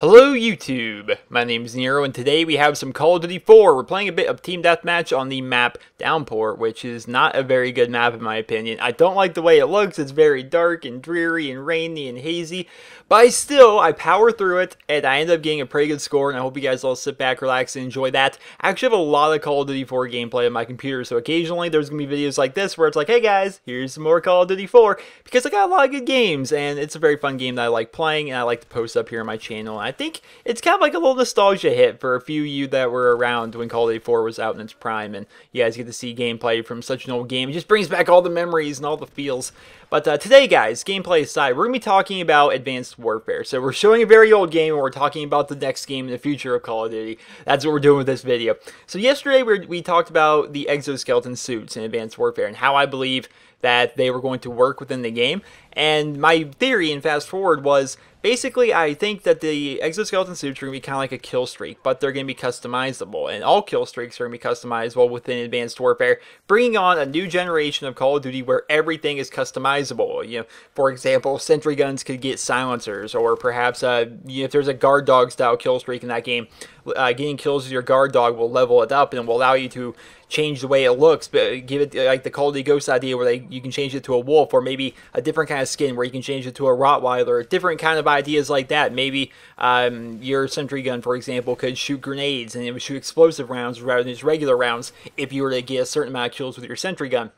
Hello YouTube, my name is Nero and today we have some Call of Duty 4. We're playing a bit of Team Deathmatch on the map Downpour, which is not a very good map in my opinion. I don't like the way it looks, it's very dark and dreary and rainy and hazy, but I power through it and I end up getting a pretty good score, and I hope you guys all sit back, relax, and enjoy that. I actually have a lot of Call of Duty 4 gameplay on my computer, so occasionally there's going to be videos like this where it's like, hey guys, here's some more Call of Duty 4, because I got a lot of good games, and it's a very fun game that I like playing, and I like to post up here on my channel. I think it's kind of like a little nostalgia hit for a few of you that were around when Call of Duty 4 was out in its prime, and you guys get to see gameplay from such an old game. It just brings back all the memories and all the feels. But today, guys, gameplay aside, we're going to be talking about Advanced Warfare. So we're showing a very old game, and we're talking about the next game in the future of Call of Duty. That's what we're doing with this video. So yesterday, we talked about the exoskeleton suits in Advanced Warfare and how I believe that they were going to work within the game. And my theory, and fast forward, was basically I think that the exoskeleton suits are going to be kind of like a kill streak, but they're going to be customizable. And all kill streaks are going to be customizable within Advanced Warfare, bringing on a new generation of Call of Duty where everything is customizable. You know, for example, sentry guns could get silencers, or perhaps if there's a guard dog style kill streak in that game, getting kills with your guard dog will level it up and will allow you to change the way it looks, but give it like the Call of Duty Ghost idea where you can change it to a wolf, or maybe a different kind of skin where you can change it to a Rottweiler, different kind of ideas like that. Maybe your sentry gun, for example, could shoot grenades and it would shoot explosive rounds rather than just regular rounds if you were to get a certain amount of kills with your sentry gun.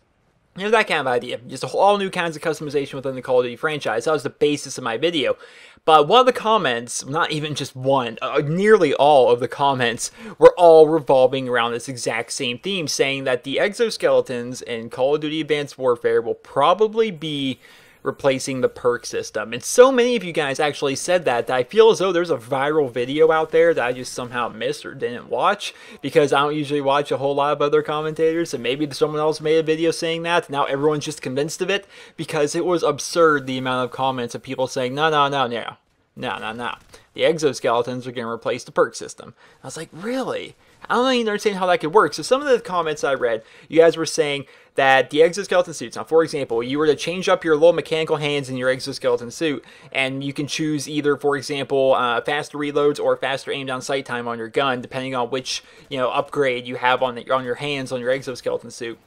You know, that kind of idea. Just all new kinds of customization within the Call of Duty franchise. That was the basis of my video. But one of the comments, not even just one, nearly all of the comments were all revolving around this exact same theme, saying that the exoskeletons in Call of Duty Advanced Warfare will probably be replacing the perk system. And so many of you guys actually said that I feel as though there's a viral video out there that I just somehow missed or didn't watch, because I don't usually watch a whole lot of other commentators, and maybe someone else made a video saying that. Now everyone's just convinced of it, because it was absurd the amount of comments of people saying, no. The exoskeletons are going to replace the perk system. I was like, really? I don't even understand how that could work. So some of the comments I read, you guys were saying that the exoskeleton suits, now for example, you were to change up your little mechanical hands in your exoskeleton suit, and you can choose either, for example, faster reloads or faster aim down sight time on your gun, depending on which upgrade you have on your hands on your exoskeleton suit.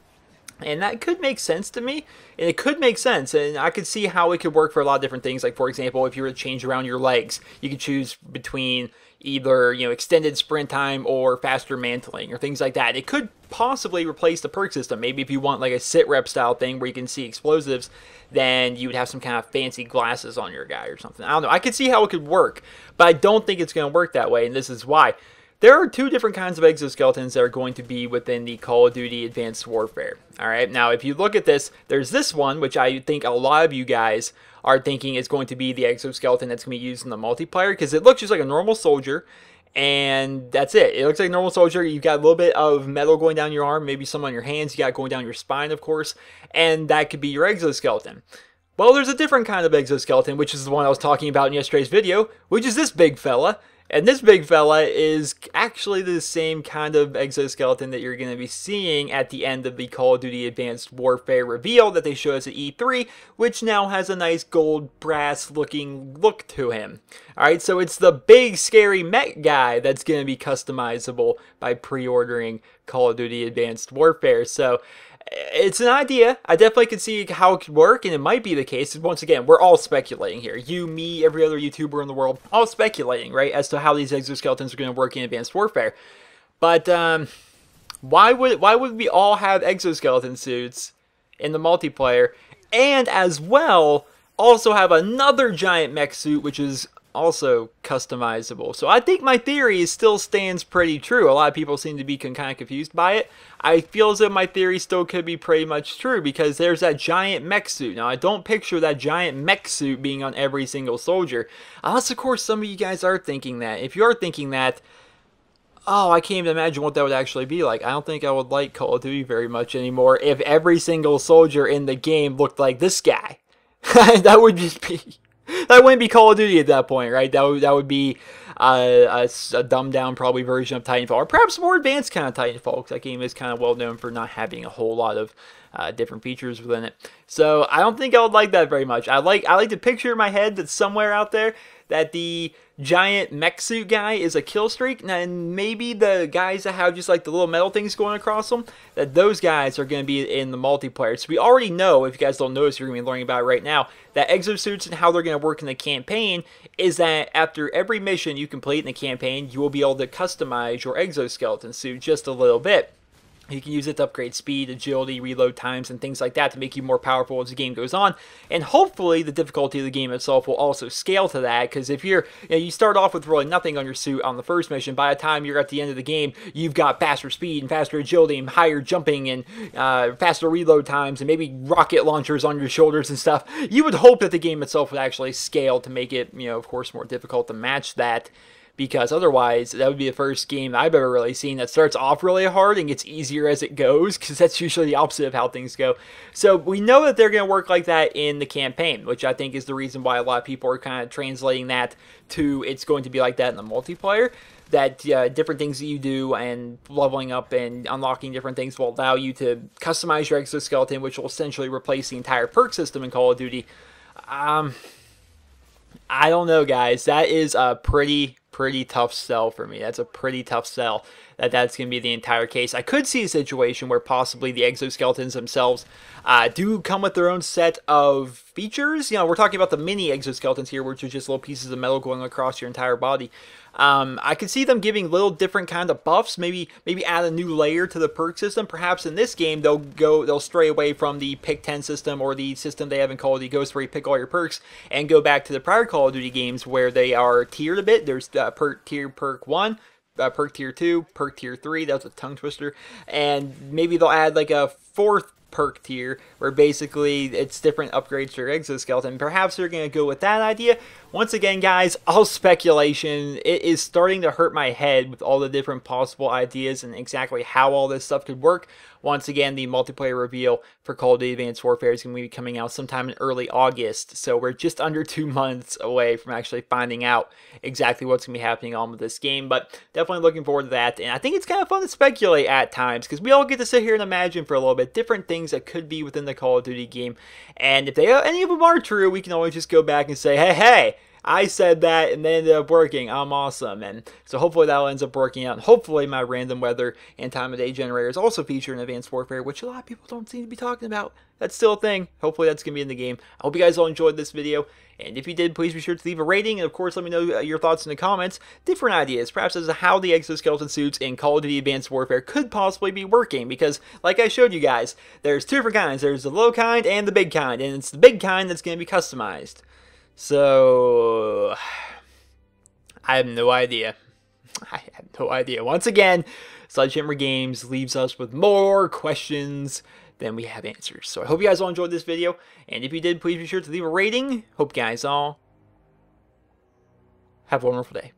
And that could make sense to me, and it could make sense, and I could see how it could work for a lot of different things. Like, for example, if you were to change around your legs, you could choose between either, extended sprint time or faster mantling or things like that. It could possibly replace the perk system. Maybe if you want like a sit rep style thing where you can see explosives, then you would have some kind of fancy glasses on your guy or something. I don't know. I could see how it could work, but I don't think it's going to work that way, and this is why. There are two different kinds of exoskeletons that are going to be within the Call of Duty Advanced Warfare. Alright, now if you look at this, there's this one, which I think a lot of you guys are thinking is going to be the exoskeleton that's going to be used in the multiplayer, because it looks just like a normal soldier, and that's it. It looks like a normal soldier. You've got a little bit of metal going down your arm, maybe some on your hands, you got going down your spine, of course, and that could be your exoskeleton. Well, there's a different kind of exoskeleton, which is the one I was talking about in yesterday's video, which is this big fella. And this big fella is actually the same kind of exoskeleton that you're going to be seeing at the end of the Call of Duty Advanced Warfare reveal that they showed us at E3, which now has a nice gold brass looking look to him. Alright, so it's the big scary mech guy that's going to be customizable by pre-ordering Call of Duty Advanced Warfare. So it's an idea. I definitely can see how it could work, and it might be the case. Once again, we're all speculating here. You, me, every other YouTuber in the world, all speculating, right, as to how these exoskeletons are going to work in Advanced Warfare. But why would we all have exoskeleton suits in the multiplayer, and as well also have another giant mech suit, which is also customizable? So I think my theory still stands pretty true. A lot of people seem to be kind of confused by it. I feel as though my theory still could be pretty much true, because there's that giant mech suit. Now, I don't picture that giant mech suit being on every single soldier, unless of course some of you guys are thinking that. If you are thinking that, oh, I can't even imagine what that would actually be like. I don't think I would like Call of Duty very much anymore if every single soldier in the game looked like this guy. That would just be That wouldn't be Call of Duty at that point, right? That would be a dumbed down probably version of Titanfall, or perhaps a more advanced kind of Titanfall, because that game is kind of well known for not having a whole lot of different features within it. So I don't think I would like that very much. I like to picture in my head that somewhere out there that the giant mech suit guy is a kill streak, and maybe the guys that have just like the little metal things going across them, that those guys are going to be in the multiplayer. So we already know, if you guys don't notice, you're going to be learning about it right now, that exosuits and how they're going to work in the campaign is that after every mission you complete in the campaign, you will be able to customize your exoskeleton suit just a little bit. You can use it to upgrade speed, agility, reload times, and things like that to make you more powerful as the game goes on. And hopefully the difficulty of the game itself will also scale to that, because if you start off with really nothing on your suit on the first mission, by the time you're at the end of the game, you've got faster speed and faster agility and higher jumping and faster reload times and maybe rocket launchers on your shoulders and stuff. You would hope that the game itself would actually scale to make it, of course, more difficult to match that. Because otherwise, that would be the first game I've ever really seen that starts off really hard and gets easier as it goes, because that's usually the opposite of how things go. So we know that they're going to work like that in the campaign, which I think is the reason why a lot of people are kind of translating that to it's going to be like that in the multiplayer. That different things that you do and leveling up and unlocking different things will allow you to customize your exoskeleton, which will essentially replace the entire perk system in Call of Duty. I don't know, guys. That is a pretty tough sell for me. That's a pretty tough sell that's going to be the entire case. I could see a situation where possibly the exoskeletons themselves do come with their own set of features. We're talking about the mini exoskeletons here, which are just little pieces of metal going across your entire body. I could see them giving little different kind of buffs, maybe add a new layer to the perk system. Perhaps in this game they'll stray away from the pick 10 system or the system they have in Call of Duty Ghosts where you pick all your perks and go back to the prior Call of Duty games where they are tiered a bit. There's perk 1, perk tier 2, perk tier 3, that's a tongue twister, and maybe they'll add like a fourth perk tier where basically it's different upgrades to your exoskeleton. Perhaps they're going to go with that idea. Once again, guys, all speculation. It is starting to hurt my head with all the different possible ideas and exactly how all this stuff could work. Once again, the multiplayer reveal for Call of Duty Advanced Warfare is going to be coming out sometime in early August, so we're just under 2 months away from actually finding out exactly what's going to be happening on with this game, but definitely looking forward to that. And I think it's kind of fun to speculate at times, because we all get to sit here and imagine for a little bit different things that could be within the Call of Duty game, and if any of them are true, we can always just go back and say, hey, I said that and they ended up working. I'm awesome. And so hopefully that ends up working out. And hopefully my random weather and time of day generator is also featured in Advanced Warfare, which a lot of people don't seem to be talking about. That's still a thing. Hopefully that's going to be in the game. I hope you guys all enjoyed this video. And if you did, please be sure to leave a rating. And of course, let me know your thoughts in the comments. Different ideas, perhaps as to how the exoskeleton suits in Call of Duty Advanced Warfare could possibly be working. Because like I showed you guys, there's two different kinds. There's the low kind and the big kind. And it's the big kind that's going to be customized. So, I have no idea. I have no idea. Once again, Sledgehammer Games leaves us with more questions than we have answers. So I hope you guys all enjoyed this video. And if you did, please be sure to leave a rating. Hope you guys all have a wonderful day.